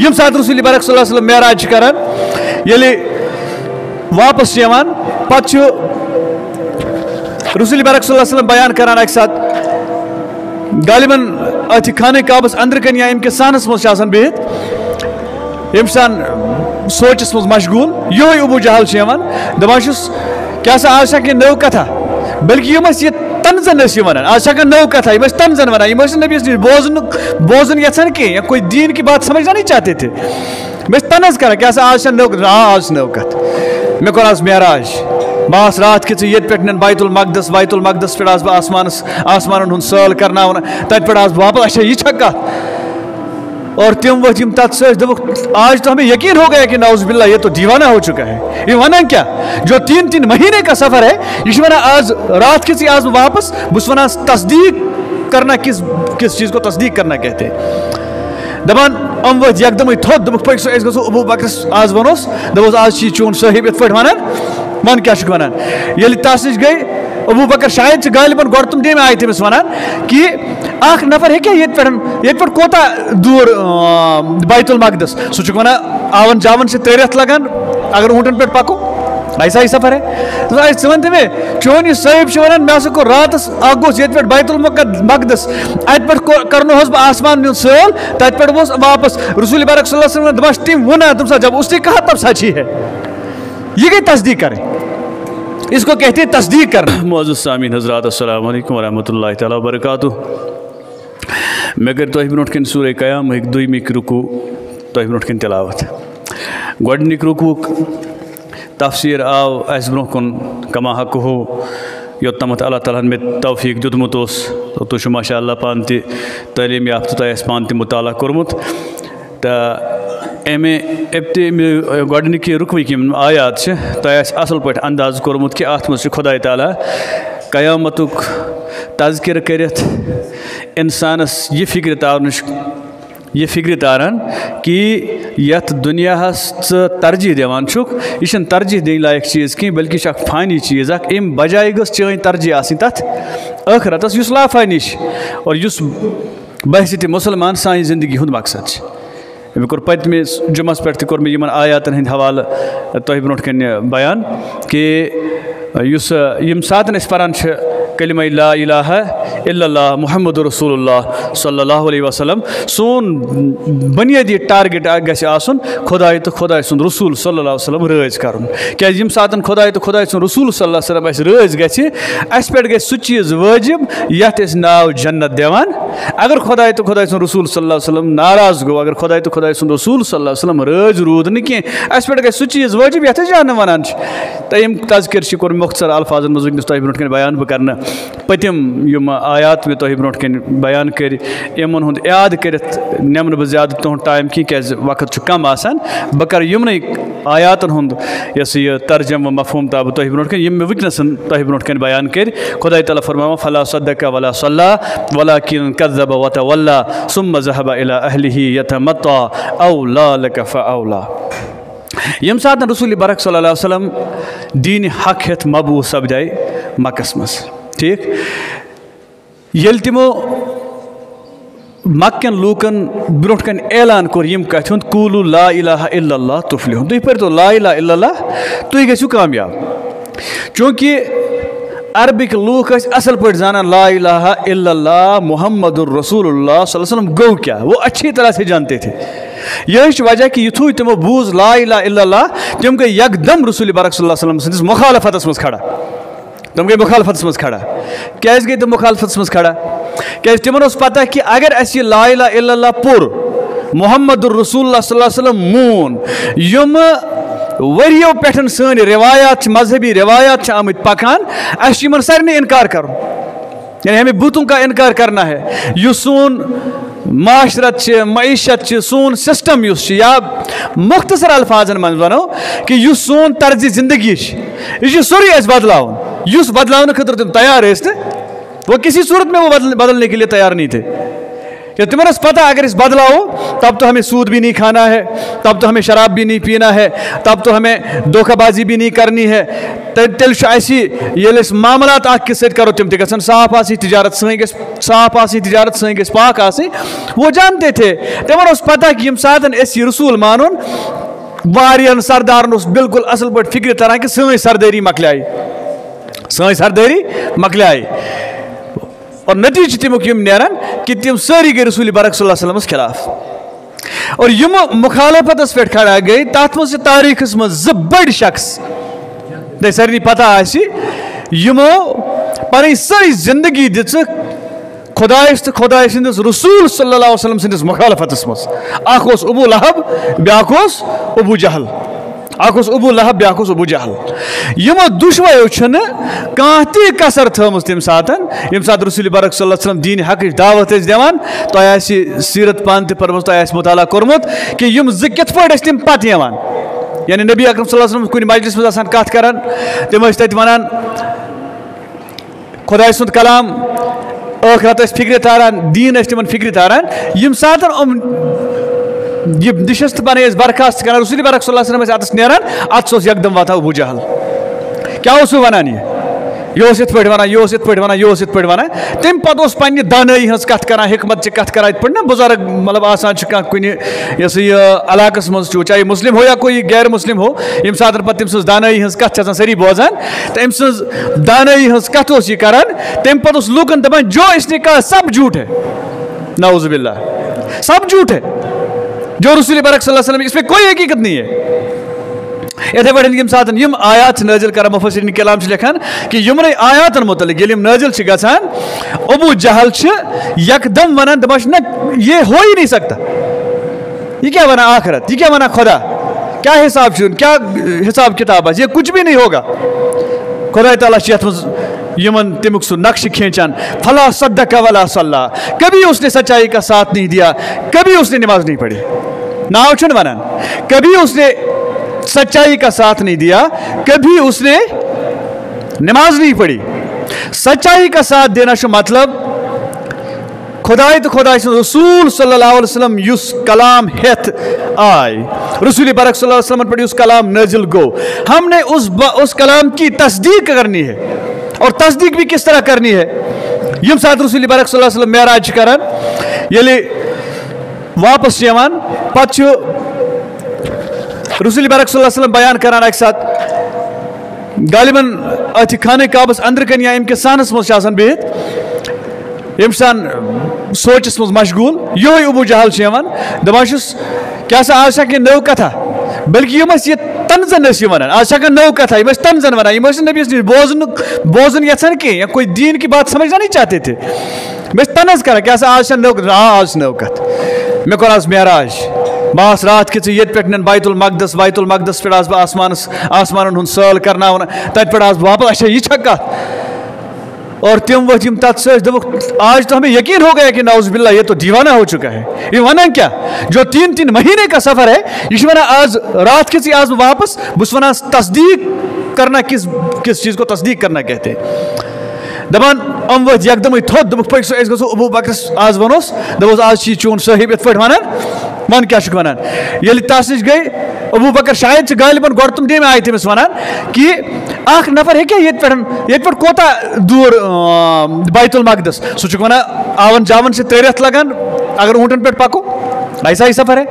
M سات رسول برک صلی اللہ علیہ وسلم معراج کران یلی واپس یوان پتہ رسول برک صلی اللہ علیہ وسلم بیان کران ایک ساتھ غالباً اتھ خانہ کعبس اندر کن یا امکس سانس مز بہت امسان سوچس مز مشغول یہ ابو جہل دپان کیا سا آج کہ نو کتھا بلکہ یہ تنزن ونان آج نو کتھا یہ تنزن ونان یہ نبی بوزن یھان کی یا کوئی دین کی بات سمجھنا نہیں چاہتے تھے تنز کران کیا سا آج نو آج نو کت مے کور آج معراج بہس رات کہ یہ پہ بیت المقدس پہ بہ آسمان ہند سال کرنا تت پہ واپس اچھا یہ چھا کت اور تم ورت تت سک آج تو ہمیں یقین ہو گیا کہ نعوذ باللہ یہ تو دیوانہ ہو چکا ہے یہ ونان کیا جو 3 مہینے کا سفر ہے یہ ونان آج رات کھچی آج واپس بس ونان تصدیق کرنا کس چیز کو تصدیق کرنا کہتے ہیں دپان ام ورت یکدم تھوت دپک پک اس گھو ابو بکرس آج ونوس دپوس آج چی چون صاحب ات پہ ونان من کیا ونان یل تس نش گئی ابو بکر شاید غالباً گۄڈٕ تم دم آئی تمس ونان کہ اخ نفر ہیٚکیا یت پہ کوتا دور بیت المقدس سہ ونان آون جاون سے تیرت لگان اگر اونٹن پہ پکو ایسا ہی سفر ہے تو ون تمے چون یہ صاحب ونان مے ہسا کور راتس اخ گوس یت پہ بیت المقدس ات پہ کرنوس بہ آسمان ہند سال تت پہ ووس واپس رسول برک صلی اللہ علیہ وسلم دپان تم ونان تم سا جب اس نے کہا تب سچ ہی ہے یہ گئی تصدیق کریں اس کو کہتے ہیں تصدیق کرنا معزز سامعین حضرات السلام علیکم ورحمۃ اللہ تعالیٰ وبرکاتہ میں کر تہ برونٹ کن سورہ قیام ایک دویمک رکوع تہ برونٹ کن تلاوت گۄڈنیک رکوع تفسیر آو اس برونٛہہ کن کما حق ہو یوتامت اللہ تعالیٰ میں توفیق دیتمت تو تُہۍ چھِو ماشاء اللہ پان تہ تعلیٖم یافتہ تۄہہِ آسہِ پان تہ مطالعہ کوٚرمُت تہٕ اَمہِ گۄڈنِکہِ رُکوٕکۍ یِم آیات چھِ تۄہہِ آسہِ اَصٕل پٲٹھۍ انداز کوٚرمُت کہِ اَتھ منٛز چھُ خۄداے تعالیٰ قیامتُک تذکرٕ کٔرِتھ اِنسانَس یہِ فِکرِ تاران کہ یَتھ دُنیاہس ژٕ ترجیح دِوان چھُکھ یہِ چھُنہٕ ترجیح دِنۍ لایق چیٖز کینٛہہ بلکہِ یہِ چھُ اکھ فانی چیٖز اکھ اَمہِ بجایہِ گٔژھ چٲنۍ ترجیح آسٕنۍ تتھ ٲخرتس یُس لافانی چھِ اور یُس بحثیتِ مُسلمان سانہِ زندگی ہُنٛد مقصد چھِ مےٚ کوٚر پٔتمِس جُمعس پٮ۪ٹھ تہِ کوٚر مےٚ یِمن آیاتن ہٕنٛدۍ حوالہٕ تۄہہِ برونٛٹھ کَنہِ بیان کہ یُس ییٚمہِ ساتہٕ أسۍ پران چھِ کلمہ لا الہ الا اللہ محمد رسول اللہ صلی اللہ علیہ وسلم سون بنیادی ٹارگیٹ گژھِ آسُن خۄداے تہٕ خۄداے سُنٛد رسول صلی اللہ علیہ وسلم رٲضۍ کرُن کیازِ ییٚمہِ ساتہٕ خۄداے تہٕ خۄداے سُنٛد رسول صلی اللہ علیہ وسلم اَسہِ رٲضۍ گژھِ اَسہِ پٮ۪ٹھ گژھِ سُہ چیٖز وٲجِب یتھ أسۍ ناو جنت دِوان اگر خۄداے تہٕ خۄداے سُنٛد رسول صلی اللہ علیہ وسلم ناراض گوٚو اگر خۄداے تہٕ خۄداے سُنٛد رسول صلی اللہ علیہ وسلم رٲضۍ روٗد نہٕ کینٛہہ اَسہِ پٮ۪ٹھ گژھِ سُہ چیٖز وٲجِب یتھ أسۍ جہنم ونان چھِ تہٕ یِم تذکر چھِ کوٚر مۄختصر الفاظن منٛز وٕنکٮ۪س تۄہہِ برونٛٹھ کَنہِ بیان بہٕ کرنہٕ پٔتِم یِم آیات مےٚ تۄہہِ برونٛٹھ کَنہِ بیان کٔرۍ یِمن ہُنٛد اعادٕ کٔرِتھ نِمہٕ نہٕ بہٕ زیادٕ تُہُنٛد ٹایم کینٛہہ کیازِ وقت چھُ کم آسان بہٕ کرٕ یِمنٕے آیاتن ہُنٛد یۄس یہِ ترجم و مفہوٗم تھاو بہٕ تۄہہِ برونٛٹھ کَنہِ یِم مےٚ وٕنکٮ۪نَسن تۄہہِ برونٛٹھ کَنہِ بیان کٔرۍ خۄداے تعالیٰ فرماوان فلا صدق ولا صلى ولكن كذب وتولى ثم ذهب الى اهله يتمطى اولى لك فاولى یم ساتن رسول برک صلی اللہ علیہ وسلم دین حق ہیتھ مبعوث سپدے مکس مز ٹھیک یل تمو مکن لوکن برونٹ کن اعلان کور یم کتھ ہند قولوا لا الہ الا اللہ تفلحون تُہۍ پٔرتو لا الہ الا اللہ تُہۍ گژھِو کامیاب چونکہ عربک لوک ٲسۍ اصل پٲٹھۍ زانان لا الہ الا اللہ محمد الرسول اللہ صلی اللہ علیہ وسلم گو کیا وہ اچھی طرح سے جانتے تھے یہی چھُ وجہ کہ یُتھُے تمو بوٗز لا الہ الا اللہ تم گٔے یکدم رسول برک صلی اللہ علیہ وسلم سٕنٛدِس مخالفتس منٛز کھڑا تم گٔے مخالفتس منٛز کھڑا کیازِ گٔے تم مخالفتس منٛز کھڑا کیازِ تمن اوس پتہ کہ اگر اسہِ یہِ لا الہ الا اللہ پوٚر محمد الرسول اللہ صلی اللہ علیہ وسلم مون یم ؤرِیو پٮ۪ٹھ سٲنۍ روایات چھِ مذہبی روایات چھِ آمٕتۍ پکان اسہِ چھُ یِمن سارنٕے انکار کرُن یعنی ہمیں بتوں کا انکار کرنا ہے یُس سون معاشرت چھِ معیشت چھِ سون سسٹم یُس چھُ یا مختصر الفاظن منٛز ونو کہ یُس سون طرزِ زندگی چھِ یہِ چھُ سورُے اَسہِ بدلاوُن یُس بدلاونہٕ خٲطرٕ تِم تیار ٲسۍ نہٕ وہ کسی صورت میں وہ بدلنے کے لیے تیار نہیں تھے کہ تمہیں پتہ اگر اس بدلاؤ تب تو ہمیں سود بھی نہیں کھانا ہے, تب تو ہمیں شراب بھی نہیں پینا ہے, تب تو ہمیں دھوکہ بازی بھی نہیں کرنی ہے. تیل ایسی یل معاملات اکھ سۭتۍ کرو تم تہِ گژھن صاف آسٕنۍ, تجارت سٲنۍ گژھِ صاف آسٕنۍ, تجارت سٲنۍ گژھِ پاک آسٕنۍ. وہ جانتے تھے, تمن اوس پتہ کہ یم ساتن أسۍ یہ رسول مانون واریاہن سردارن اوس بالکل اصل پٲٹھۍ فکر تران کہ سٲنۍ سردٲری مکلیے, سٲنۍ سردٲری مکلیے. اور نتیجہ تمیُک یم نیران کہ تم سٲری گٔے رسول برک صلی اللہ علیہ وسلمس خلاف. اور یم مخالفتس پہ کھڑا گئی تات مز تاریخس مز بڑ شخص تہ سارنٕے پتہ آسہِ یمو پنٕنۍ سٲری زندگی دِژ خدایس تو خدای سندس رسول صلی اللہ علیہ وسلم سندس مخالفتس مز. اکھ اوس ابو لہب, بیاکھ اوس ابو جہل. اکھ اوس ابو لہب, بیاکھ اوس ابو جہل. یمو دشویو چھنہٕ کانٛہہ تہِ کسر تھٲومٕژ تمہِ ساتن ییٚمہِ ساتہٕ رسول برک صلی اللہ علیہ وسلم دیٖنہِ حقٕچ دعوت ٲسۍ دِوان. تۄہہِ آسہِ سیرت پانہٕ تہِ پٔرمٕژ, تۄہہِ آسہِ مطالعہ کوٚرمُت کہ یم زٕ کِتھ پٲٹھۍ ٲسۍ تِم پتہٕ یِوان. یعنی نبی اکرم صلی اللہ علیہ وسلم کُنہِ مجلس منٛز آسان کتھ کران, تِم ٲسۍ تتہِ ونان خۄداے سُنٛد کلام, ٲخرت ٲسۍ فکرِ تاران, دیٖن ٲسۍ تِمن فکرِ تاران. ییٚمہِ ساتن یِم یہ نشست پانے برخاست کران رسول برک صلی اللہ علیہ وسلم اتس نیران, اتس اوس یکدم واتان ابو جہل. کیا اوس ونان یہ اوس یتھ پٲٹھۍ ونان, یہ اوس یتھ پٲٹھۍ ونان, یہ اوس یتھ پٲٹھۍ ونان. تمہِ پتہٕ اوس پننہِ دانٲیی ہٕنٛز کتھ کران, حکمت چہِ کتھ کران. یتھ پٲٹھۍ نا بزرگ مطلب آسان چھِ کانٛہہ کُنہِ یۄس یہِ علاقس منٛز چھُ, چاہے مسلم ہو یا کوئی غیر مسلم ہو, ییٚمہِ ساتہٕ پتہٕ تٔمۍ سٕنٛز دانٲیی ہٕنٛز کتھ چھِ آسان سٲری بوزان, تہٕ أمۍ سٕنٛز دانٲیی ہٕنٛز کتھ اوس یہِ کران. تمہِ پتہٕ اوس لوٗکن دپان جو اس نے کہا سب جھوٹ ہے, نعوذ باللہ, سب جھوٹ ہے. جو رسول برک صلی اللہ علیہ وسلم اس پہ کوئی حقیقت نہیں ہے. اتھے پٲٹھۍ ییٚمہِ ساتہٕ یِم آیات چھِ نٲزِل کران, مفسرین کلام چھِ لیکھان کہ یِمنٕے آیاتن متعلق ییٚلہِ یِم نٲزِل چھِ گژھان, ابو جہل چھِ یکدم ونان, دپان چھِ نہ یہ ہو ہی نہیں سکتا, یہ کیا ونان آخرت, یہ کیا ونان خدا, کیا حساب چھُ, کیا حساب کتاب آسہِ, یہ کچھ بھی نہیں ہوگا. خدا تعالیٰ چھِ یتھ منٛز یمن تمیُک سُہ نقشہ کھینچان, فلا صدق ولا صلی, کبھی اس نے سچائی کا ساتھ نہیں دیا, کبھی اس نے نماز نہیں پڑھی. ناو چھُنہٕ ونان, کبھی اس نے سچائی کا ساتھ نہیں دیا, کبھی اس نے نماز نہیں پڑھی. سچائی کا ساتھ دینا چھُ مطلب خدائے تو خدائے سن رسول صلی اللہ علیہ وسلم یس کلام ہیتھ آئے, رسول برک صلی اللہ علیہ وسلم پر یس کلام نازل گو, ہم نے اس کلام کی تصدیق کرنی ہے. اور تصدیق بھی کس طرح کرنی ہے, یم ساتھ رسول برک صلی اللہ علیہ وسلم معراج کران, ییٚلہِ واپس چھِ یِوان, پتہٕ چھُ رسول برک صلی اللہ علیہ وسلم بیان کران اکہِ ساتہٕ غالباً اتھ خانہ کعبس اندر کن یا امکس سانس مز آسان بہت, امسان سوچس مز مشغول, یہ ابو جہل یوان دپان چھُس کیا سا آج کینٛہہ نٔو کتھا, بلکہ یم یہ تنزن ونان, آج نو کتھا, یم تنزن ونان, یم نبی نش بوزن یژھان کی یا کوئی دین کی بات سمجھنا نہیں چاہتے تھے. تنز کران کیا سا آج نو, آج نو کت, مے کور آج معراج, بہس رات کہ یہ پہ بیت المقدس, بیت المقدس پہ بہ آسمان ہند سال کرنا, تت پہ واپس, اچھا یہ چھا کت. اور تم ورت یم تت س آج تو ہمیں یقین ہو گیا کہ نعوذ باللہ یہ تو دیوانہ ہو چکا ہے. یہ ونان کیا, جو 3 مہینے کا سفر ہے, یہ ونان آج رات کھیچی آج واپس, بس ونان تصدیق کرنا, کس چیز کو تصدیق کرنا کہتے ہیں. دپان ام ورت یکدم تھوت, دپک پک سو گھو ابو بکرس آج ونوس, دپوس آج چون صاحب ات پہ ونان, ون کیا ونان. ییٚلہِ تس نش گئی ابو بکر شاید غالباً گۄڈٕ تم ڈیمہِ آیہِ تٔمِس ونان کہ اکھ نفر ہیٚکیٛاہ ییٚتہِ پٮ۪ٹھ کوتاہ دوٗر بیت المقدس, سُہ چھُکھ ونان آون جاون سے 3 رٮ۪تھ لگان اگر اونٹن پٮ۪ٹھ پکو, ایسا ہی سفر ہے.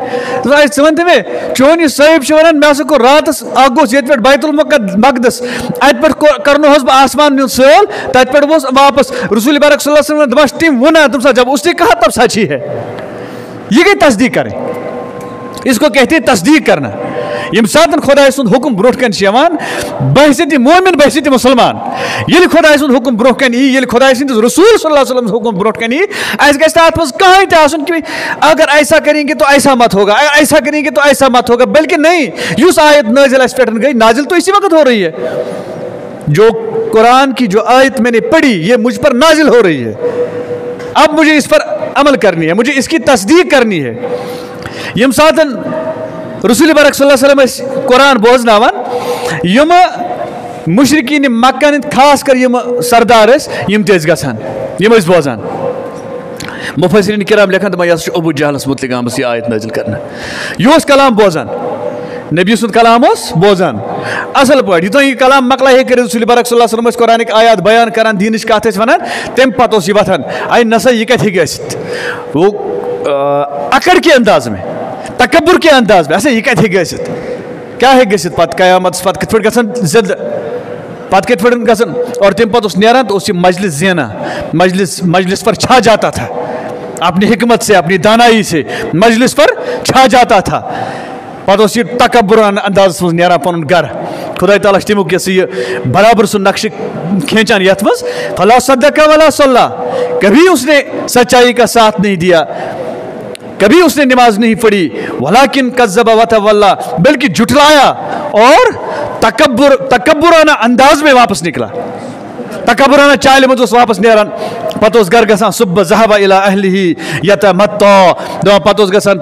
ژٕ ون تہِ مےٚ, چون یہِ صٲحب چھُ ونان مےٚ ہسا کوٚر راتس اکھ گوٚژھ ییٚتہِ پٮ۪ٹھ بیت المقدس, اتہِ پٮ۪ٹھ کرنوہس بہٕ آسمان ہُنٛد سٲل, تتہِ پٮ۪ٹھ گوٚژھ واپس. رسول برک صلی اللہ علیہ وسلم دپان چھِ تٔمۍ ووٚنان, تٔمۍ ساتہٕ جب اس نے کہا تب سچ ہی ہے. یہ گئی تصدیق کریں, اس کو کہتے ہیں تصدیق کرنا. یم ساتن خدای سند حکم برونٹ کن یوان, بحثیت مومن بحثیت مسلمان, ییٚلہِ خدای سند حکم برونٹ کن ای, ییٚلہِ خدای سندس رسول صلی اللہ علیہ وسلم حکم برونٹ کن ای, اس گژھِ اتھ منٛز کٕہٕنۍ تہِ آسُن کہ اگر ایسا کریں گے تو ایسا مت ہوگا, اگر ایسا کریں گے تو ایسا مت ہوگا, بلکہ نہیں, یس آیت نازل اس پہ گئی, نازل تو اسی وقت ہو رہی ہے. جو قرآن کی جو آیت میں نے پڑھی یہ مجھ پر نازل ہو رہی ہے, اب مجھے اس پر عمل کرنی ہے, مجھے اس کی تصدیق کرنی ہے. یم ساتن رسول برک صلی اللہ علیہ وسلم قرآن بوزناوان, یم مشرقین مکہ ہند خاص کر یم سردار یم تہِ ٲسۍ گژھان, یم ٲسۍ بوزان. मुफस्सिरीन किराम लेखन दपान यह अबू जहलस मुतलिक आमस यह आयत नाजिल करना यह कलाम बोजान नबी सुंद कलाम बोजान असल पे यह कलाम मकला कर रसूल बरक सल्लल्लाहु अलैहि वसल्लम कुरानिक आयात बयान करान दीनिश कत वन तम पे वथान आई नसा यह कत वो अकड़ के अंदाज में तकब्बुर के अंदाज में ऐसे यह कत क्या है गसित पत कयामत पत कत पे गसन जिद पत कत पे गसन और तम पे नेरान तो मजलिस ज़ेना मजलिस पर छा जाता था अपनी हिकमत से अपनी दानाई से मजलिस पर छा जाता था पत तकब्बुरान अंदाज मज नेरान पन गर खुदा ताला तमुक यह बराबर सु नक्श खींचान यथ मज फला सद्दका वला सल्ला कभी उसने सच्चाई का साथ नहीं दिया कभी उसने नमाज नहीं पढ़ी वलाकिन कज़्ज़बा व तवल्ला बल्कि जुटलाया और तकब्बुराना अंदाज में वापस निकला तकब्बुराना चाल मज वापस नेरान पत गर गसान सुबह ज़हबा इला अहलिही यतमत्ता पत गसान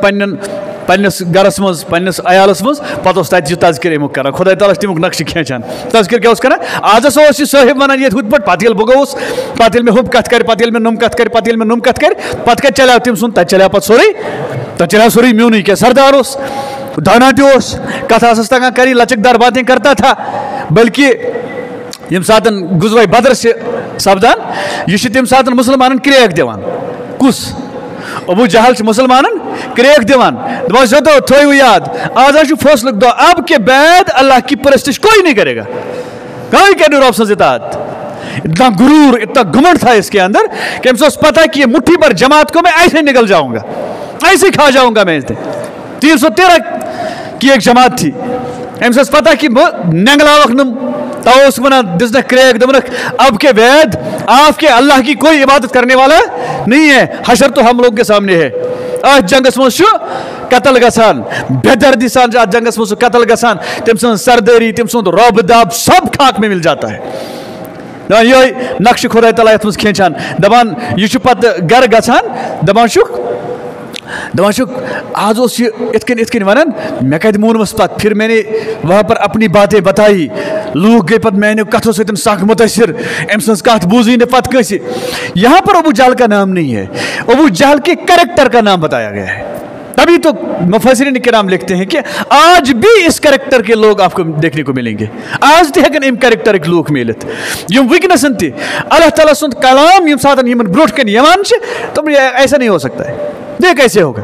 पन्नस गरस मज पन्नस अयालस मज पत तत तज़किर अमुक कर खुदा ताला तमुक नक्श खींचान तज़किर क्या कर आज साहिब वन ये हुत पे पत बह गोस पत मे हुब कत कर पत मे नुम कत कर पत मे नुम कत कर पत कत चलो तम सुन तत चलो पे सोरे म्यून क्या सरदार दाना तस कथ तगान कर लचकदार बातें करता था बल्कि यम सात गुज़वा बदर से सपदान यह तम सात मुसलमान क्रेक दिवान कुस अबू जहल मुसलमान क्रेक दिवान दो थो याद आज फैसलुक दो अब के बाद अल्लाह की परस्तिश कोई नहीं करेगा कोई कर रब सज इतात इतना गुरूर इतना घुमंड था इसके अंदर कि हमसे पता है कि ये मुट्ठी पर जमात को मैं ऐसे निकल जाऊंगा ऐसे खा जाऊंगा मैं 313 की एक जमात थी हमसे पता कि नंगलावक नम तवस वना दिसना क्रेक दमनक अब के वैद आपके अल्लाह की कोई इबादत करने वाला नहीं है हशर तो हम लोग के सामने है आज जंगस मज कतल गसान बेदर्दी सान आज जंगस मज कतल गसान तम सुन सरदरी तम सुन रब दब सब खाक में मिल जाता है ये नक्श खुदा ताला यथ मज खींचान दपान यह पत गर गसान दपान आज इतकन वन मे कत मूनमस पत फिर मैंने वहाँ पर अपनी बातें बताई लूक गए पत मैंने कथों से सख मुतासिर अम सज कथ बूजी ने पत कैसे यहाँ पर अबू जहल का नाम नहीं है अबू जहल के कैरेक्टर का नाम बताया गया है तभी तो मुफस्सिरीन किराम लिखते हैं कि आज भी इस कैरेक्टर के लोग आपको देखने को मिलेंगे आज तक इन कैरेक्टर लोग मिलत यम वनसन अल्लाह ताला सुंद कलाम यम सात ब्रोट कन यवान तो ऐसा नहीं हो सकता है ये कैसे होगा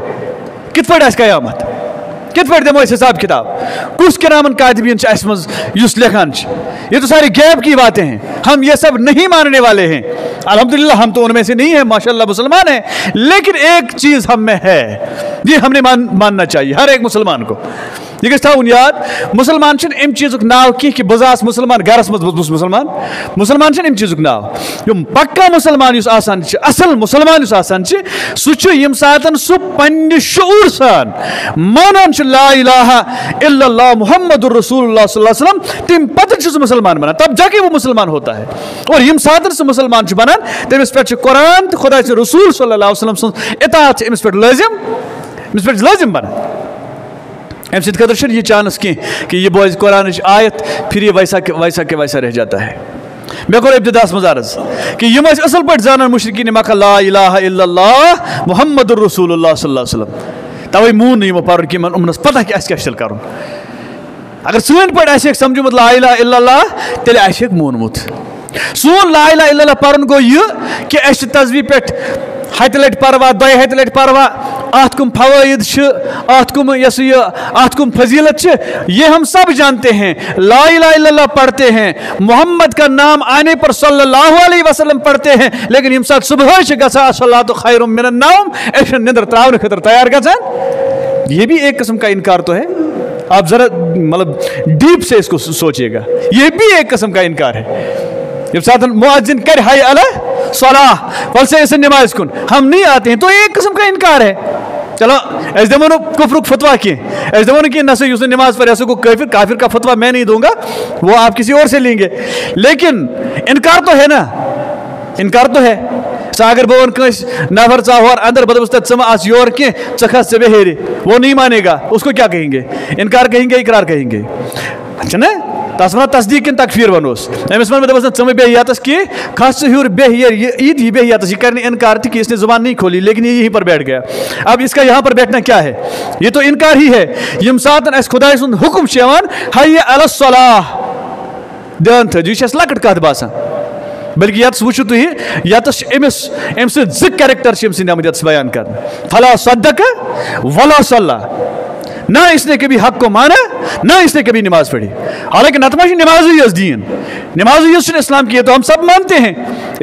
कित पे कयामत कित पे दमो हिसाब किताब कुछ किरामन कातिबीन मज लिखान ये तो सारी गैब की बातें हैं हम ये सब नहीं मानने वाले हैं अल्हम्दुलिल्लाह हम तो उनमें से नहीं है माशाल्लाह मुसलमान हैं लेकिन एक चीज़ हम में है ये हमने मानना चाहिए हर एक मुसलमान को यह गो याद मुसलमान अम चीज़ नाव कि बजास मुसलमान गरस मज मुसलमान अम चीज़ नाव पक्का मुसलमान असल मुसलमान सह यम सात सह पन्ने शऊर सान मानान ला इलाहा इल्लल्लाह मुहम्मदुर रसूलुल्लाह सल्लल्लाहु अलैहि वसल्लम तम पतन मुसलमान बना तब जाके वो मुसलमान होता है और यम सात सह मुसलमान बनान तमिस पे कुरान तो खुदा रसूल सल्लल्लाहु अलैहि वसल्लम इताअत अमिस पे लाजिम बना अम सर ये चांस कि ये बोझ कुरान आयत फिर ये वैसा के वैसा रह जाता है मे कोर इब्तिदास मज अर्ज कि यम असल पे जानान मुशरिकीन मक्का ला इलाहा इल्लल्लाह मुहम्मदुर रसूलुल्लाह सल्लल्लाहु अलैहि वसल्लम तवे मून यमो पर कि उमनस पता कि क्या कर अगर सन पे समझमुत ला इलाहा इल्लल्लाह तेल मूनमुत सोन ला इलाहा इल्लल्लाह पर गो यह कि तस्वी पे हत लट परवा दो हत लट परवा अत कुम फवाइद अत कुम फजीलत ये हम सब जानते हैं ला इलाहा इल्लल्लाह पढ़ते हैं मोहम्मद का नाम आने पर सल्लल्लाहु अलैहि वसल्लम पढ़ते हैं लेकिन यम साथ सुबह गसा सलातु खैरुम मिनन नौम ऐसे निंदर त्रावन खतर तैयार गसान ये भी एक किस्म का इनकार तो है आप जरा मतलब डीप से इसको सोचिएगा ये भी एक किस्म का इनकार है जब साथ मुअज्जिन कर हाय अला सलाह फल से ऐसे नमाज कुन हम नहीं आते हैं तो एक किस्म का इनकार है चलो ऐसे दमनो कुफ्र फतवा किए ऐसे दमनो कि नसे उसने नमाज पर ऐसे को काफिर का फतवा मैं नहीं दूंगा वो आप किसी और से लेंगे लेकिन इनकार तो है ना इनकार तो है अगर बह वन नफर चार अंदर बदबस आज योर कि खस चे बेहरे वो नहीं मानेगा उसको क्या कहेंगे इनकार कहेंगे इकरार कहेंगे अच्छा ना तस वन तस्दीक किन तकफीर वनोस अमिस वन दस चे बेहियातस कि खस हूर बेहियर ईद ही बेहियातस ये करने इनकार थी कि इसने जुबान नहीं खोली लेकिन ये यहीं पर बैठ गया। अब इसका यहाँ पर बैठना क्या है? ये तो इनकार ही है। यम सात खुदाई सुंद हुक्म हय्य अला सलाह ध्यान थो यह लकट कत बासान बल्कि यत वो तुम यत अमिस अम सि कैरेक्टर अमित बयान कर फला सद्दक वला सल्ला ना इसने कभी हक को माना ना इसने कभी नमाज पढ़ी। हालांकि नतमा नमाज ही दीन नमाज ही इस्लाम की है तो हम सब मानते हैं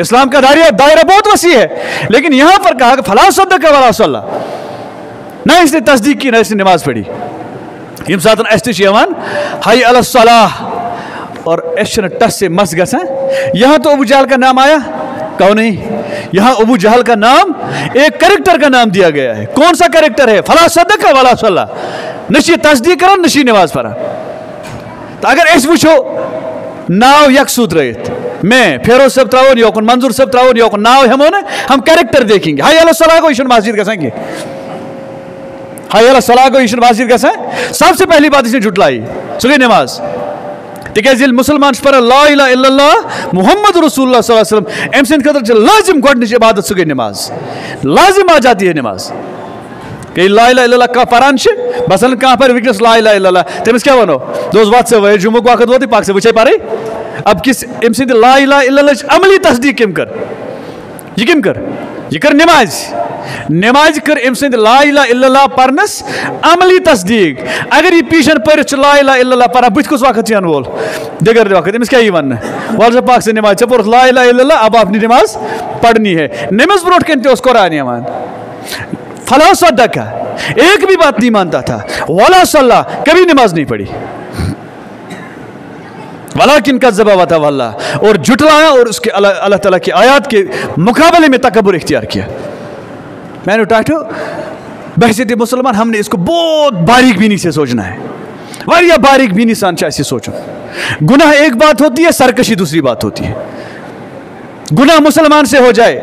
इस्लाम का दायरा बहुत वसी है। लेकिन यहाँ पर कहा कि फला सद्दक वला सल्ला ना इसने तस्दीक की ना इसने नमाज पढ़ी। यम सात हय्य अला सलाह और टस से मस ग यहाँ तो अबू जहल का नाम आया कहो नहीं, यहाँ अबू जहल का नाम एक कैरेक्टर का नाम दिया गया है। कौन सा कैरेक्टर है? फला सद्दक वला सल्ला नशी तस्दीक कर नशी नमाज पढ़ा। तो अगर ऐसे वो नाव यकसू त्रित मैं फेरोज सब त्रोन योकन मंजूर सब त्रोन योकन नाव हमो ना हम कैरेक्टर देखेंगे। हय्य अला सलाह को यह मस्जिद गसेंगे हय्य अला सलाह को यह मस्जिद गसें सबसे पहली बात इसने जुटलाई सो गई नमाज। तिकाज मुसलमान पर ला इलाहा इल्लल्लाह मुहम्मद रसूलुल्लाह सल्लल्लाहु अलैहि वसल्लम अम सद खतर लाजिम गोडनिच इबादत सो गई नमाज लाजिम आ जाती है नमाज। कई ला इलाहा इल्लल्लाह का परान बसन कहाँ पर विकस ला इलाहा इल्लल्लाह तमिस क्या वनो दोस बात से वह जुम्मु वक्त वो पाक से वचे पारे अब किस अम सद ला इलाहा इल्लल्लाह अमली तस्दीक किम कर ये कर नमाज कर अम सद ला इलाहा इल्लल्लाह परनस अमली तस्दीक। अगर ये पीछन पर ला इलाहा इल्लल्लाह परा बुथ कुस वक्त चन वोल दिगर वक्त अमिस क्या वन वाल पाक से नमाज पर ला इलाहा इल्लल्लाह अब अपनी नमाज पढ़नी है। नमाज ब्रोट कन उस कुरान यमान फला सद्दक एक भी बात नहीं मानता था वला सल्ला कभी नमाज नहीं पढ़ी वलाकिन कज़्ज़बा व तवल्ला और जुटलाया और उसके अल्लाह ताला की आयत के मुकाबले में तकब्बुर इख्तियार किया। मैंने टाटो बहसीत मुसलमान हमने इसको बहुत बारीक बीनी से सोचना है वारिया बारीक बीनी सान ऐसे सोचो। गुनाह एक बात होती है सरकशी दूसरी बात होती है। गुनाह मुसलमान से हो जाए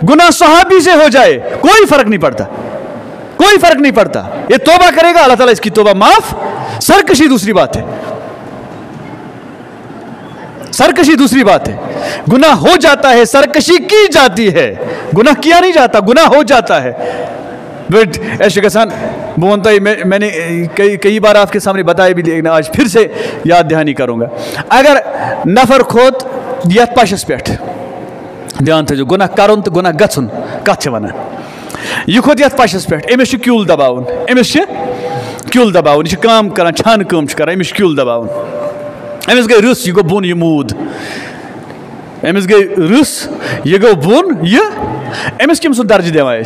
गुनाह सहाबी से हो जाए कोई फर्क नहीं पड़ता ये तौबा करेगा अल्लाह ताला इसकी तौबा माफ। सरकशी दूसरी बात है गुनाह हो जाता है सरकशी की जाती है गुनाह किया नहीं जाता गुनाह हो जाता है। बट ऐसे गसान बोनता ही मैंने कई बार आपके सामने बताया भी लेकिन आज फिर से याद दहानी करूँगा। अगर नफर खोत यथ पाशस पे ध्यान थो गुनाह करुन तो गुनाह गन कत वन यह खोत यथ पाशस पे अमिस क्यूल दबावन यह काम कर छान काम कर अमिस क्यूल दबावन अमिस गई रुस यह गो बुन यह मूद अमिस गई रुस यह गो बुन यह अमिस कम दर्ज दिवान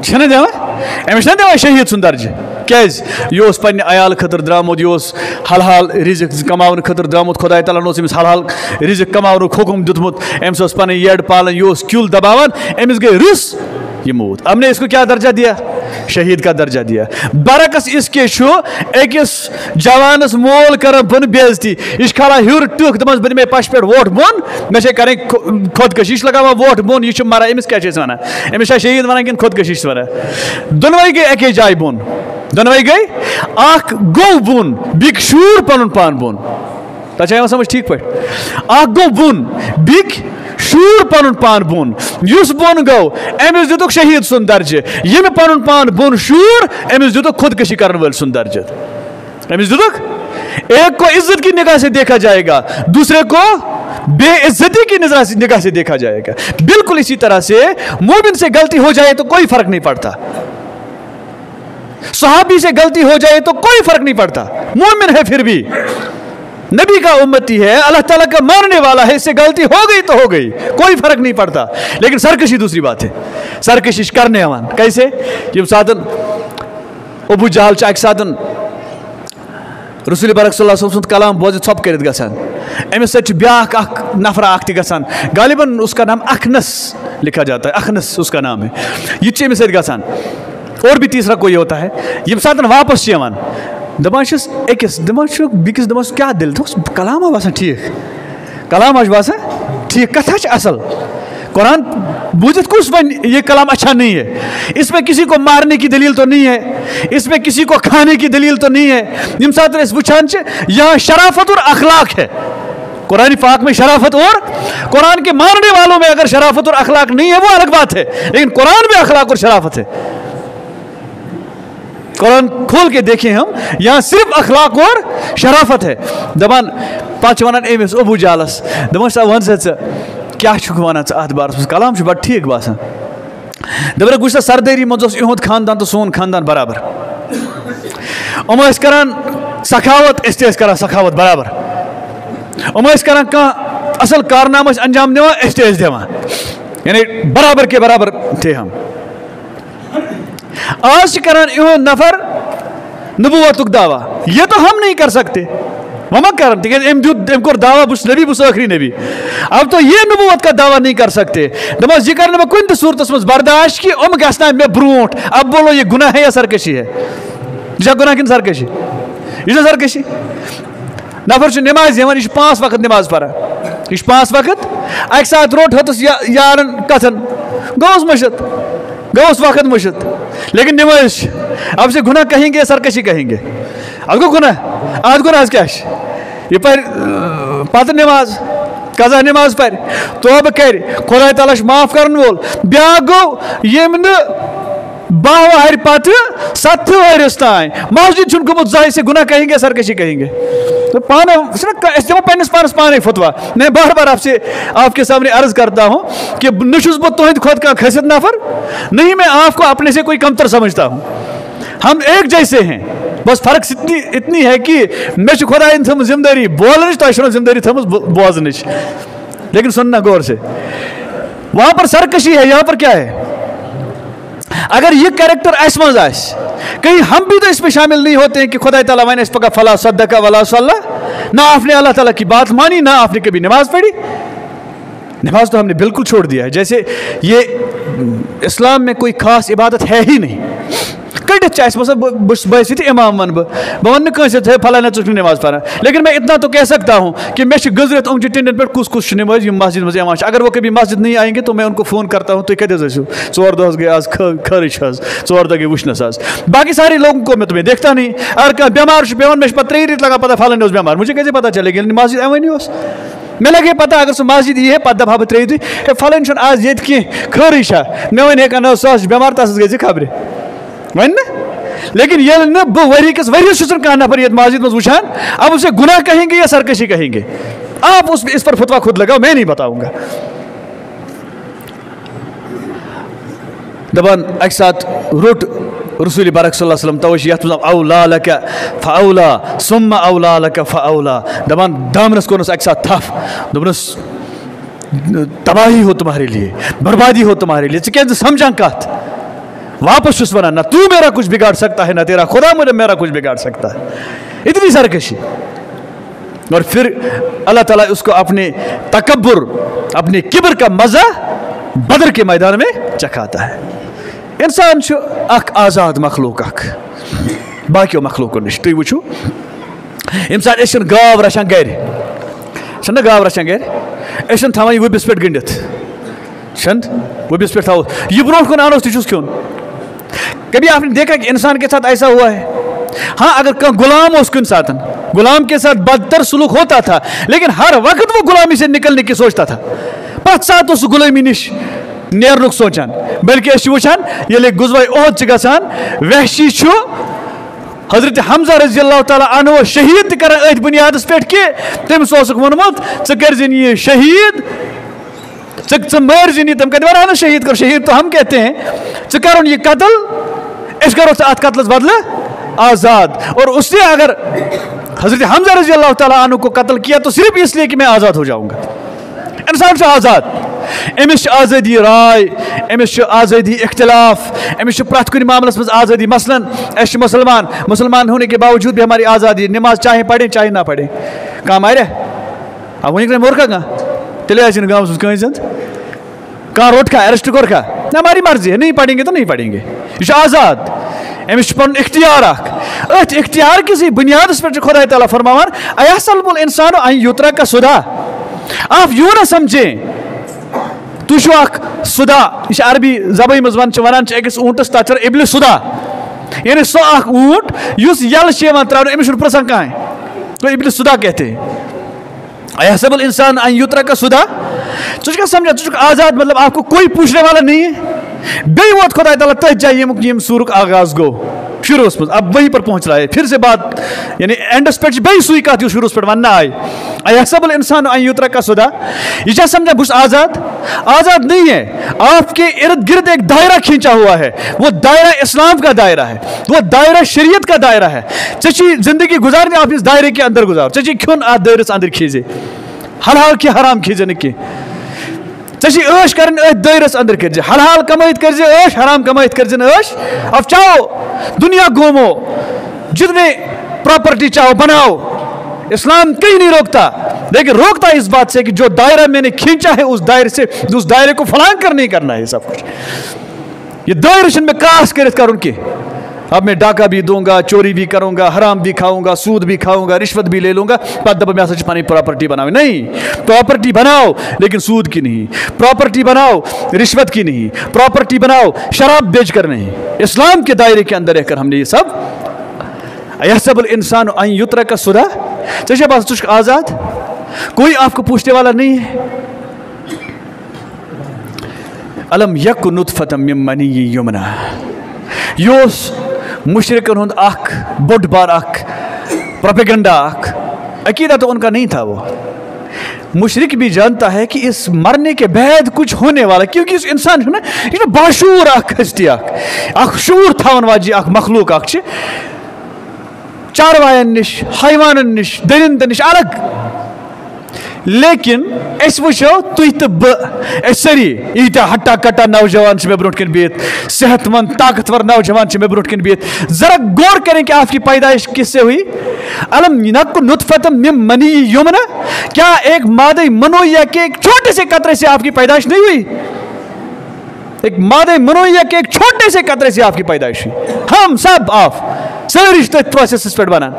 छना दिवान अमिस ना दिवान शहीद सुन दर्ज क्या यह पे अयाल खतर द्रामुत यह हल रिजिक कमावन खतर द्रामुत खुदा ताला अमिस हल रिजिक कमावन हुकुम दुतमुत अमिस पे येड पालन यह क्यूल दबावन अमिस गई रुस यह मूद। हमने इसको क्या दर्जा दिया? शहीद का दर्जा दिया। बरकस इसके अकिस जवानस मोल कर बन बेजती यह खाला हूर टुक दपन बन मे पश पे वोट बोन मे कर खुदकशी लगा वोट बोन यह मरा अमिस क्या वन अमिस शहीद वन कि खुदकशी वन दोनवे गई अके जाय बोन दोनवे गई अख गो बोन बिक शूर पन पान बोन तह समझ ठीक पे गो बोन बिक शूर पन पान बोन युस बोन गो अमिस दितुक शहीद सुन दर्ज यम पन पान बोन शूर अमिस दितुक खुदकशी करने वाल सुन दर्ज अमिस दितुक। एक को इज्जत की निगाह से देखा जाएगा दूसरे को बेइज्जती की निगाह से देखा जाएगा। बिल्कुल इसी तरह से मोमिन से गलती हो जाए तो कोई फर्क नहीं पड़ता सहाबी से गलती हो जाए तो कोई फर्क नहीं पड़ता मोमिन है फिर भी नबी का उम्मती है अल्लाह ताला का मानने वाला है इससे गलती हो गई तो हो गई कोई फर्क नहीं पड़ता। लेकिन सरकशी दूसरी बात है सरकशिश करने वन कैसे यम सातन अबू जहल अक सातन रसूल पाक सल्लल्लाहु अलैहि वसल्लम कलाम बोझ थप कर अमिस ब्या नफरा अख गसान गालिबन उसका नाम अखनस लिखा जाता है अखनस उसका नाम है यह अमिस गसान और भी तीसरा कोई होता है यम सातन वापस दपान अकिस दपान बिकिस दपान क्या दिल कलाम बसान ठीक कलाम बासान ठीक कथा असल कुरान बूझित कुछ ये कलाम अच्छा नहीं है, इसमें किसी को मारने की दलील तो नहीं है, इसमें किसी को खाने की दलील तो नहीं है। यम साथ वुचान यहाँ शराफत और अखलाक है। कुरान पाक में शराफत और कुरान के मानने वालों में अगर शराफत और अखलाक नहीं है वो अलग बात है, लेकिन कुरान में अखलाक और शराफत है। कुरान खोल के देखें हम, यहाँ सिर्फ अखलाक और शराफत है। दपान पाच वन अमिस अबू जालस दपान वन सा क्या वन अत बारस कलाम बड़ ठीक बासान दपा गुस सरदरी मज इहुंद खानदान तो सोन खानदान बराबर, हम करान सखावत करान सखावत बराबर, हम करान कह असल कारनाम अंजाम दिवान दिवान, यानी बराबर के बराबर थे हम। आज करान इहुंद नफर नबुवतुक दावा, ये तो हम नहीं कर सकते, वमा कर दावा बुस नबी बुस आखिरी नबी, अब तो ये नबुवत का दावा नहीं कर सकते। दमस यह कर कुन सूरत मज बर्दाश्त कि उम गना मे ब्रोट, अब बोलो ये गुनाह है या सरकशी है? यह गुनाह कि सरकशी? यह सरकशी। नफर नमाज दिवान, यह 5 वक्त नमाज पढ़ा, यह 5 वक्त अक साथ रोट हतस यारन कथन गोस मुशत, गोस वक्त मुशत, लेकिन नमाज अब से गुनाह कहेंगे या सरकशी कहेंगे? अब गो गुनाह, आज गुनाह क्या ये पर पत नमाज कज़ा नमाज पर तोब कर खुदा ताला माफ कर वोल, ब्या गो यम न 12 वहर पत 7 वहरस तान मस्जिद गुमुत जाय से गुनाह कहेंगे सरकशी कहेंगे? तो पाने पन्नस पानस पाने फतवा। मैं बार बार आपके सामने अर्ज करता हूँ कि नशुस बह तुहद खुद का खसित नफर, नहीं मैं आपको अपने से कोई कमतर समझता हूँ, हम एक जैसे हैं, बस फर्क इतनी है कि मे खुदा थम जिम्मेदारी बोलने तो जिम्मेदारी थम बोजन, लेकिन सुनना गौर से, वहां पर सरकशी है, यहाँ पर क्या है? अगर ये कैरेक्टर ऐस मज कहीं हम भी तो इसमें शामिल नहीं होते हैं कि खुदा ताला मैंने इस पका फला सद्दका वला सल्ला, ना आपने अल्लाह ताला की बात मानी, ना आपने कभी नमाज पढ़ी। नमाज तो हमने बिल्कुल छोड़ दिया है, जैसे ये इस्लाम में कोई खास इबादत है ही नहीं। बस इमाम वन वन है फलाना चुन नमाज पढ़ा, लेकिन मैं इतना तो कह सकता हूँ कि मे गुजरत उन टिंडन पे कुस नमाज मस्जिद मज यवान, अगर वो कभी मस्जिद नहीं आएंगे तो मैं उनको फ़ोन करता हूँ, तुम कत 4 दह गए आज खरिश 4 दह गए वुशनस आज। बाकी सारे लोगों को मैं तुम्हें देखता नहीं, अगर कह बेमार पे मे 3 रेत लगा पता फलान बेमार, मुझे कैसे पता चलेगा मस्जिद अवनी मे लगे पता अगर सह मस्जिद यी है पता दपा बह 3 दिन फलान आज ये खरिश मे वन हेकान सह बेमार तस गई खबर वन न, लेकिन ये न बह वरी किस वरियस कह नफर ये मस्जिद मज वुचान, अब उसे गुनाह कहेंगे या सरकशी कहेंगे? आप इस पर फतवा खुद लगाओ, मैं नहीं बताऊंगा। दपान अक साथ रोट रसूल बारक सल्लल्लाहु अलैहि वसल्लम तवज्जो यत औला लका फऔला सुम्मा औला लका फऔला, दपान दामनस कोनस अक साथ थफ, दोपनस तबाही हो तुम्हारे लिए, बर्बादी हो तुम्हारे लिए, क्या समझा कत वापस चुस वना, ना तू मेरा कुछ बिगाड़ सकता है ना तेरा खुदा मुझे मेरा कुछ बिगाड़ सकता है, इतनी सरकशी। और फिर अल्लाह ताला उसको अपने तकब्बुर अपने किब्र का मजा बदर के मैदान में चखाता है। इंसान अख आज़ाद मखलूक अख बाकियों मखलूकों नश तुम वो इंसान गाव रचान गर गाव रचान गर थवान वबिस पे गंडित वबिस पे थो यह ब्रो कुन आनो तुझ क्यों? कभी आपने देखा कि इंसान के साथ ऐसा हुआ है? हाँ, अगर कहीं गुलाम हो कुन साथ गुलाम के साथ बदतर सुलूक होता था, लेकिन हर वक्त वो गुलामी से निकलने की सोचता था, पत साथ उस गुलामी निश नेरनुक सोचान, बल्कि वुचान ये गुजवा ओहद गसान वहशी हजरत हमजा रज़ी अल्लाह ताला अन्हु शहीद कर बुनियाद पे कि तमिस वोनमुत ज़िन ये शहीद मर जिन तम कह शहीद कर, शहीद तो हम कहते हैं कर ये कत्ल, इस करो अत कत्ल बदले आज़ाद। और उसने अगर हजरत हमजा रज़ी अल्लाह ताला अन्हु को कत्ल किया तो सिर्फ इसलिए कि मैं आज़ाद हो जाऊंगा। इंसान से आज़ाद, अमिस आज़ादी राय, अमिस आज़ादी इख्तिलाफ, अमिस प्रत कुछ मामलस में आज़ादी। मसलन मुसलमान होने के बावजूद भी हमारी आज़ादी, नमाज चाहे पढ़ें चाहे ना पढ़ें, कहाँ मारे अब वहीं मोरखा कहाँ तेल गाँव कहीं कहाँ रोट खा अरेस्ट कर खा, हमारी मर्जी है, नहीं पढ़ेंगे तो नहीं पढ़ेंगे, यह आज़ाद। अमिस पन इख्तियार अथ इख्तियार किसी बुनियाद पे खुदा ताला फरमावान अयहसबुल इंसान अन युतरक सुदा, आप यूं ना समझें تُہۍ اکھ سُدا یہِ چھِ عربی زبٲنۍ منٛز وَنان چھِ أکِس اوٗنٹَس تَتھ چھِ اِبلہِ سُدا یعنی سُہ اکھ اوٗنٹ یُس یَلہٕ چھِ یِوان ترٛاونہٕ أمِس چھُنہٕ پرٛژھان کٕہٕنۍ تو اِبلہِ سُدا کہتے اَیحسَبُ الْاِنسان اَن یُترَکَ سُدا ژٕ چھُکھا سمجھان ژٕ چھُکھ آزاد مطلب آپ کو کوئی پوچھنے والا نہیں ہے بیٚیہِ ووت خۄداے تعالیٰ تٔتھۍ جایہِ ییٚمہِ سوٗرُک آغاز گوٚو شروٗعس منٛز اب وہیں پر پہنچ رہا ہے پھر سے بات یعنی اینڈس پٮ۪ٹھ چھِ بیٚیہِ سُے کَتھ یُس شروٗعس پٮ۪ٹھ وَننہٕ آیہِ اَیحسَبُ الْاِنسان اَن یُترَکَ سُدا یہ چھا سمجھا بہٕ چھُس آزاد نہیں ہے آپ کے ارد گرد ایک دائرہ کھینچا ہوا ہے وہ دائرہ اسلام کا دائرہ ہے وہ دائرہ شریعت کا دائرہ ہے ژےٚ چھی زندگی گزارنہِ آپ اس دائرے کے اندر گزار ژےٚ چھی کھیوٚن اَتھ دٲیرَس اندر کھیٚزِ حلال کہِ حرام کھیٚزِ نہٕ کینٛہہ ژےٚ چھی عٲش کَرٕنۍ أتھۍ دٲیرَس اندر کٔرزِ حلال کمٲیِتھ کٔرزِ عٲش حرام کمٲیِتھ کٔرزِ نہٕ عٲش اب چاہو دنیا گھومو جتنے پراپرٹی چاہو بناؤ اسلام کہیں نہیں روکتا لیکن روکتا اس بات سے کہ جو دائرہ میں نے کھینچا ہے اس دائرے کو فلان کر نہیں کرنا ہے سب کچھ یہ دائرہ میں کاس کرت کروں کہ اب میں ڈاکہ بھی دوں گا چوری بھی کروں گا حرام بھی کھاؤں گا سود بھی کھاؤں گا رشوت بھی لے لوں گا پتہ دبا میں ایسا پانی پراپرٹی بناؤ نہیں پراپرٹی بناؤ لیکن سود کی نہیں پراپرٹی بناؤ رشوت کی نہیں پراپرٹی بناؤ شراب بیچ کر نہیں اسلام کے دائرے کے اندر رہ کر ہم نے یہ سب اَیحسَبُ الْاِنسان اَن یُترَکَ سُدا ژےٚ چھا باسان ژٕ چھُکھ آزاد کوئی آپ کو پوچھنے والا نہیں ہے الم یک نطفة من منی یمنا یہ اوس مشرقن ہند اخ بوڑ بار اخ پروپیگنڈا اخ عقیدہ تو ان کا نہیں تھا وہ مشرق بھی جانتا ہے کہ اس مرنے کے بعد کچھ ہونے والا کیونکہ اس انسان ہے نا یہ باشعور اخ ہستی اخ شعور تھاون واجی اخ مخلوق اخ چاروائن نش حیوانن نش درندن نش الگ لیکن اس وچھو تُہۍ تہٕ بہٕ سٲری ایٖتیاہ ہٹا کٹا نوجوان چھِ مےٚ برونٛٹھ کَنۍ بِہِتھ صحت مند طاقتور نوجوان چھِ مےٚ برونٛٹھ کَنۍ بِہِتھ ذرا غور کریں کہ آپ کی پیدائش کس سے ہوئی الم یک نطفة من منی یمنا کیا ایک مادہ منویہ کے ایک چھوٹے سے قطرے سے آپ کی پیدائش نہیں ہوئی ایک مادہ منویہ کے ایک چھوٹے سے قطرے سے آپ کی پیدائش ہوئی ہم سب آپ سٲری چھِ تٔتھۍ پروسیسس پٮ۪ٹھ بنان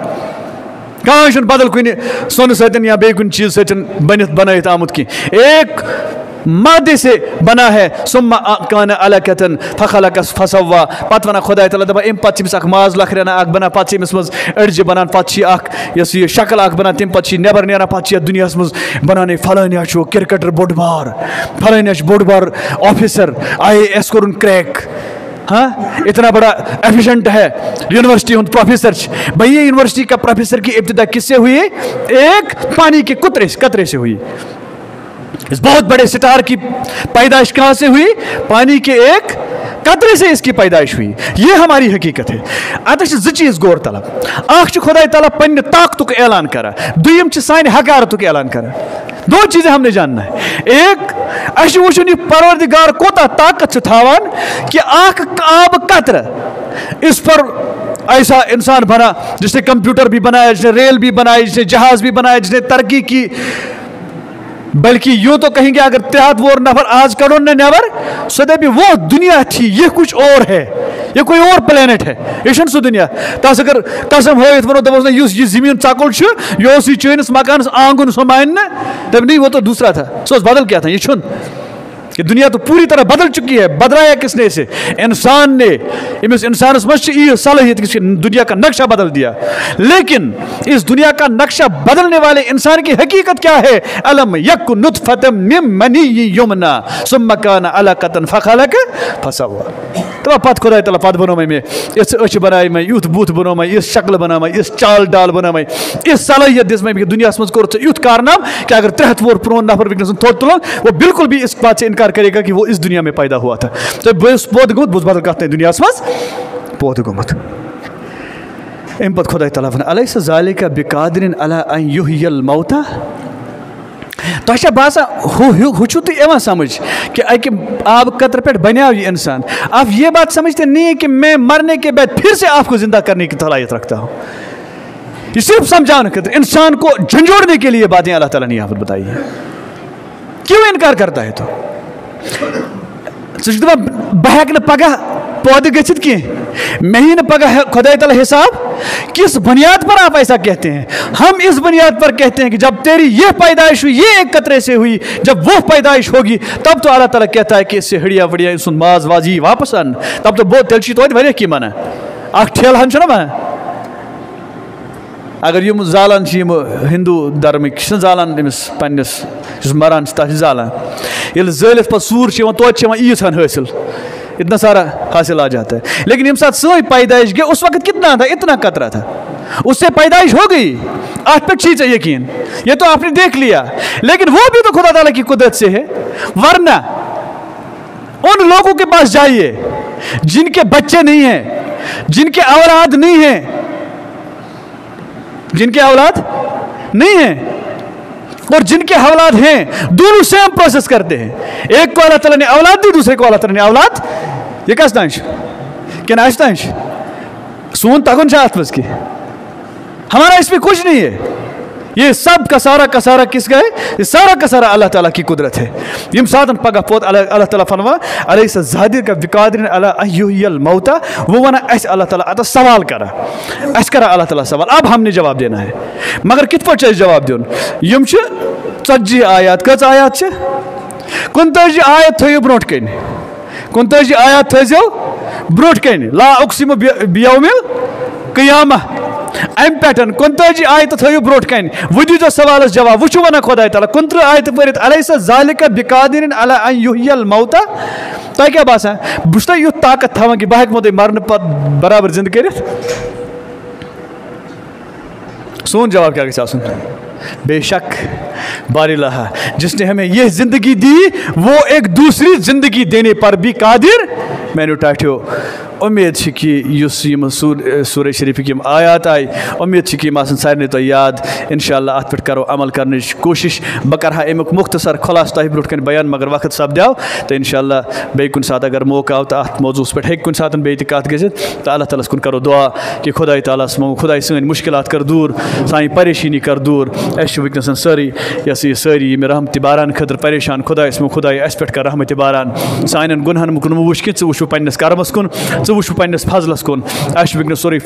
کہاں چھُنہٕ بدل کُنہِ سۄنہٕ سۭتۍ یا بیٚیہِ کُنہِ چیٖز سۭتۍ بنٲیِتھ آمُت کینٛہہ ایک مادے سے بنا ہے ثم کان علقۃ فخلق فسوا پتہٕ ونان خۄداے تعالیٰ دپان اَمہِ پتہٕ چھِ أمِس اکھ ماز لکھرٮ۪نا اکھ بنان پتہٕ چھِ أمِس منٛز أڑجہِ بنان پتہٕ چھِ اکھ یۄس یہِ شکل اکھ بنان تمہِ پتہٕ چھِ یہِ نٮ۪بر نیران پتہٕ چھِ یتھ دُنیاہس منٛز بنان فلٲنیا چھُ کرکٹر بوٚڑ بار فلٲنیا چھُ بوٚڑ بار آفیسر IAS کوٚرُن کریک ہاں اتنا بڑا ایفیشنٹ ہے یونیورسٹی ہند پروفیسر بھائی یہ یونیورسٹی کا پروفیسر کی ابتدا کس سے ہوئی ایک پانی کے قطرے سے ہوئی اس بہت بڑے سٹار کی پیدائش کہاں سے ہوئی پانی کے ایک قطرے سے اس کی پیدائش ہوئی یہ ہماری حقیقت ہے اتھ زٕ چیٖز غور طلب اکھ چھُ خۄداے تعالیٰ پننہِ طاقتُک اعلان کران دوٚیِم چھِ سانہِ حقارتُک اعلان کران دو چیزیں ہم نے جاننا ہے ایک اَسہِ چھُ وٕچھُن یہِ پروردگار کوتاہ طاقت چھُ تھاوان کہ اکھ آب قطرہ اس پر ایسا انسان بنا جس نے کمپیوٹر بھی بنایا جس نے ریل بھی بنائی جس نے جہاز بھی بنایا جس نے ترقی کی بلکہ یوں تو کہیں گے اگر 73 نفر آج کڑو نہ نیبر سو دپہِ وہ دنیا تھی یہ کچھ اور ہے یہ کوئی اور پلینٹ ہے یہ چھُنہٕ سُہ دنیا تس اگر قسم ہٲوِتھ ونو دپوس نہ یُس یہ زمین ژکُل چھُ یہ اوس یہ چٲنِس مکانس آنگن سو مانہِ نہٕ دپہِ نہیں وہ تو دوسرا تھا سو اوس بدل کیا تھا یہ چھُنہٕ کہ دنیا تو پوری طرح بدل چکی ہے بدلایا کس نے اسے انسان نے امس انسانس مجھ یہ صلاحیت کس دنیا کا نقشہ بدل دیا لیکن اس دنیا کا نقشہ بدلنے والے انسان کی حقیقت کیا ہے الم یک نطفۃ من منی یمنا ثم کان علقۃ فخلق فسوا تو پتہ خداے تعالیٰ پتہ بنو میں اس اچھ بنائے میں یوت بوت بنو میں اس شکل بنا میں اس چال ڈال بنا میں اس صلاحیت دس میں دنیا مز کور یوت کارنام کہ اگر 73 پرون نفر ونکس تھوڑ تلان وہ بالکل بھی اس بات سے انکار کرے گا کہ وہ اس دنیا میں پیدا ہوا تھا تو بہت گوت بہت بدل کہتے ہیں دنیا مز پود گومت ام پتہ خداے تعالیٰ ون الیس ذالک بقادر علی ان یحیی الموتى تو اچھا باسان ہو تو ایوان سمجھ کہ اکہ آب قطر پہ بنیاو یہ انسان آپ یہ بات سمجھتے نہیں ہیں کہ میں مرنے کے بعد پھر سے آپ کو زندہ کرنے کی صلاحیت رکھتا ہوں یہ صرف سمجھانے کے انسان کو جھنجھوڑنے کے لیے باتیں اللہ تعالیٰ نے یہاں پر بتائی ہیں کیوں انکار کرتا ہے تو بہ ہیکہ پگہ पौध गच्छित की मैं न पगा खुदा तआला हिसाब किस बुनियाद पर आप ऐसा कहते हैं? हम इस बुनियाद पर कहते हैं कि जब तेरी ये पैदाइश हुई, ये एक कतरे से हुई, जब वो पैदाइश होगी तब तो अल्लाह ताला कहता है कि इससे हड़िया वड़िया सुन माज वाजी वापस आन, तब तो बहुत तेल तो वह की माना अख ठेल हन ना माना अगर यम जालान हिंदू धर्मिक जालान पन्नस मरान जालान ये जलित पे सूर तो ईद हासिल, इतना सारा हासिल आ जाता है। लेकिन यम साथ सही पैदाइश गई उस वक्त कितना था? इतना कतरा था, उससे पैदाइश हो गई। आज पे चीज यकीन, ये तो आपने देख लिया, लेकिन वो भी तो खुदा ताला की कुदरत से है। वरना उन लोगों के पास जाइए जिनके बच्चे नहीं हैं, जिनके औलाद नहीं हैं, जिनके औलाद नहीं हैं और जिनके औलाद हैं, दोनों सेम प्रोसेस करते हैं। एक को अल्लाह ताला ने औलाद दी, दूसरे को अल्लाह ताला ने औलाद, ये कस तांश क्या नाश तांश सोन तकुन चाहत की हमारा इसमें कुछ नहीं है। ये सब का सारा किसका है? ये सारा का सारा अल्लाह ताला की कुदरत है। यम साधन पगह पोत अल्लाह ताला फरमा अलैस ज़ादिर का विकादिर अला अय्युल मौता, वो वना ऐसे अल्लाह ताला आता सवाल करा, ऐसे करा अल्लाह ताला सवाल। अब हमने जवाब देना है, मगर कित पे जवाब देन? यम 40 आयात, कच आयात 29 आयत थो ब्रोट कन, 29 आयात थो ब्रोट कन, ला उक़सिमु बियौमिल क़ियामा अम पे 29 आयत थो ब्रोट कन, वो दीजो सवाल जवाब। वो वन खुदा ताला 29 आयत पढ़ अलैसा ज़ालिका बिकादिर अला अन युह्यिल मौता, तुम क्या बसान बहुत युथ ताकत थवान कि बह हेको मरने पे बराबर जिंद कर? सोन जवाब क्या गया? बेशक बारिल्लाह जिसने हमें यह जिंदगी दी वो एक दूसरी जिंदगी देने पर भी कादिर। मैंने टाठियो उम्मीद कि सूरह शरीफ की आयात आई, उम्मीद कि सारे तो याद। इंशाअल्लाह अत पे करो अमल करने कोशिश। बह कर अमुक मुख्तसर खुलास तह ब्रोट कन बयान, मगर वक्त सपद्याव तो इंशाअल्लाह बे कुन सात अगर मौका आव तो अत मौजूस पे कुन सात बे कत गजित तो अल्लाह ताला कुन करो दुआ कि खुदा ताला मो खुदा सन मुश्किलात कर दूर, सान परेशानी कर दूर। वनसन सारी यस ये सारी मे रहमत बारान खतर परेशान, खुदा मो खुदा अस पे कर रहमत बारान। सान गुनहन कुन वुच कि वुच पन्नस करमस कुन, वुच पन्नस फजलस कुन। वनस सोरे